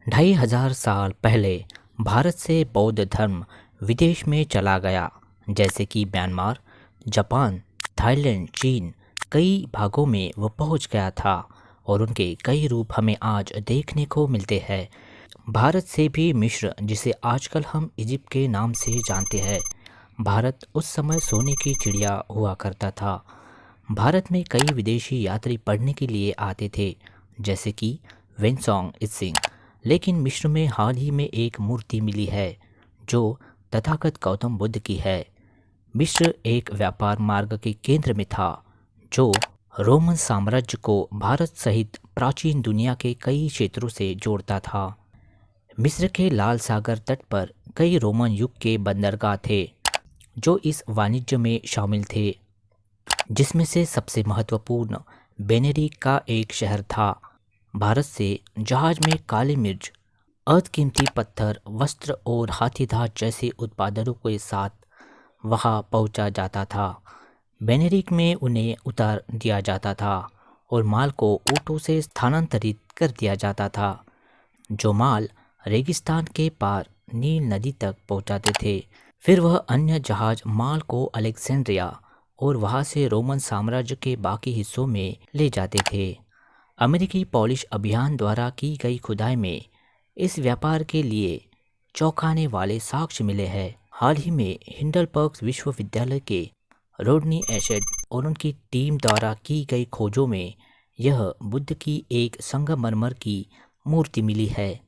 2500 साल पहले भारत से बौद्ध धर्म विदेश में चला गया, जैसे कि म्यांमार, जापान, थाईलैंड, चीन। कई भागों में वो पहुंच गया था और उनके कई रूप हमें आज देखने को मिलते हैं। भारत से भी मिस्र, जिसे आजकल हम इजिप्ट के नाम से जानते हैं। भारत उस समय सोने की चिड़िया हुआ करता था। भारत में कई विदेशी यात्री पढ़ने के लिए आते थे, जैसे कि वेनसोंग इत्सिंग। लेकिन मिस्र में हाल ही में एक मूर्ति मिली है जो तथागत गौतम बुद्ध की है। मिस्र एक व्यापार मार्ग के केंद्र में था जो रोमन साम्राज्य को भारत सहित प्राचीन दुनिया के कई क्षेत्रों से जोड़ता था। मिस्र के लाल सागर तट पर कई रोमन युग के बंदरगाह थे जो इस वाणिज्य में शामिल थे, जिसमें से सबसे महत्वपूर्ण बेनेरिक का एक शहर था। भारत से जहाज में काली मिर्च, अति पत्थर, वस्त्र और हाथीदांत जैसे उत्पादों के साथ वहां पहुंचा जाता था। बेनेरिक में उन्हें उतार दिया जाता था और माल को ऊँटों से स्थानांतरित कर दिया जाता था, जो माल रेगिस्तान के पार नील नदी तक पहुंचाते थे। फिर वह अन्य जहाज माल को अलेक्जेंड्रिया और वहां से रोमन साम्राज्य के बाकी हिस्सों में ले जाते थे। अमेरिकी पॉलिश अभियान द्वारा की गई खुदाई में इस व्यापार के लिए चौंकाने वाले साक्ष्य मिले हैं। हाल ही में हिंडलबर्ग विश्वविद्यालय के रोडनी एशेड और उनकी टीम द्वारा की गई खोजों में यह बुद्ध की एक संगमरमर की मूर्ति मिली है,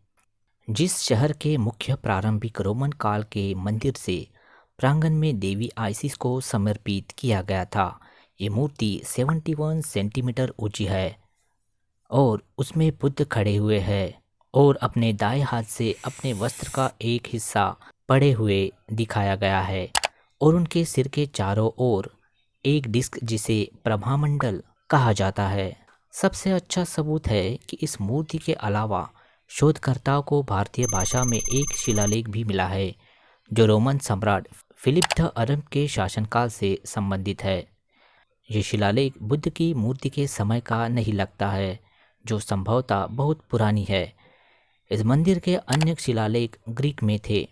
जिस शहर के मुख्य प्रारंभिक रोमन काल के मंदिर से प्रांगण में देवी आइसिस को समर्पित किया गया था। ये मूर्ति 71 सेंटीमीटर ऊंची है और उसमें बुद्ध खड़े हुए हैं और अपने दाएं हाथ से अपने वस्त्र का एक हिस्सा पड़े हुए दिखाया गया है और उनके सिर के चारों ओर एक डिस्क, जिसे प्रभामंडल कहा जाता है। सबसे अच्छा सबूत है कि इस मूर्ति के अलावा शोधकर्ताओं को भारतीय भाषा में एक शिलालेख भी मिला है जो रोमन सम्राट फिलिप द अरब के शासनकाल से संबंधित है। ये शिलालेख बुद्ध की मूर्ति के समय का नहीं लगता है, जो संभवतः बहुत पुरानी है। इस मंदिर के अन्य शिलालेख ग्रीक में थे,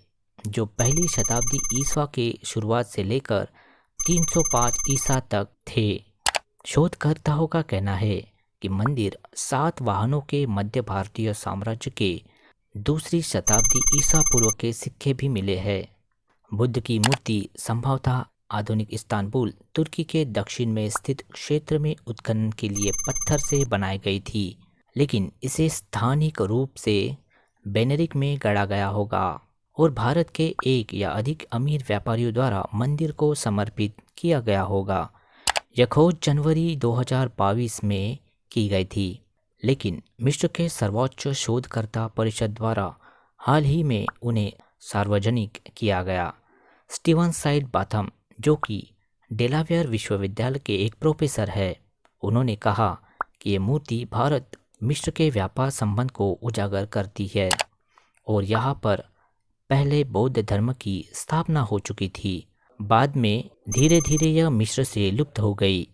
जो पहली शताब्दी ईसा के शुरुआत से लेकर 305 ईसा तक थे। शोधकर्ताओं का कहना है कि मंदिर 7 वाहनों के मध्य भारतीय साम्राज्य के दूसरी शताब्दी ईसा पूर्व के सिक्के भी मिले हैं। बुद्ध की मूर्ति संभवतः आधुनिक इस्तांबुल, तुर्की के दक्षिण में स्थित क्षेत्र में उत्खनन के लिए पत्थर से बनाई गई थी, लेकिन इसे स्थानिक रूप से बेनेरिक में गढ़ा गया होगा और भारत के एक या अधिक अमीर व्यापारियों द्वारा मंदिर को समर्पित किया गया होगा। यह खोज जनवरी 2022 में की गई थी, लेकिन मिस्र के सर्वोच्च शोधकर्ता परिषद द्वारा हाल ही में उन्हें सार्वजनिक किया गया। स्टीवन साइड बाथम, जो कि डेलावेयर विश्वविद्यालय के एक प्रोफेसर है, उन्होंने कहा कि ये मूर्ति भारत मिस्र के व्यापार संबंध को उजागर करती है और यहाँ पर पहले बौद्ध धर्म की स्थापना हो चुकी थी। बाद में धीरे धीरे यह मिस्र से लुप्त हो गई।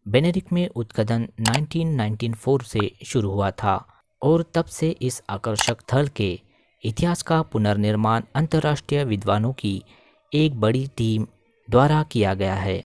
बेनेरिक में उत्खनन 1994 से शुरू हुआ था और तब से इस आकर्षक स्थल के इतिहास का पुनर्निर्माण अंतर्राष्ट्रीय विद्वानों की एक बड़ी टीम द्वारा किया गया है।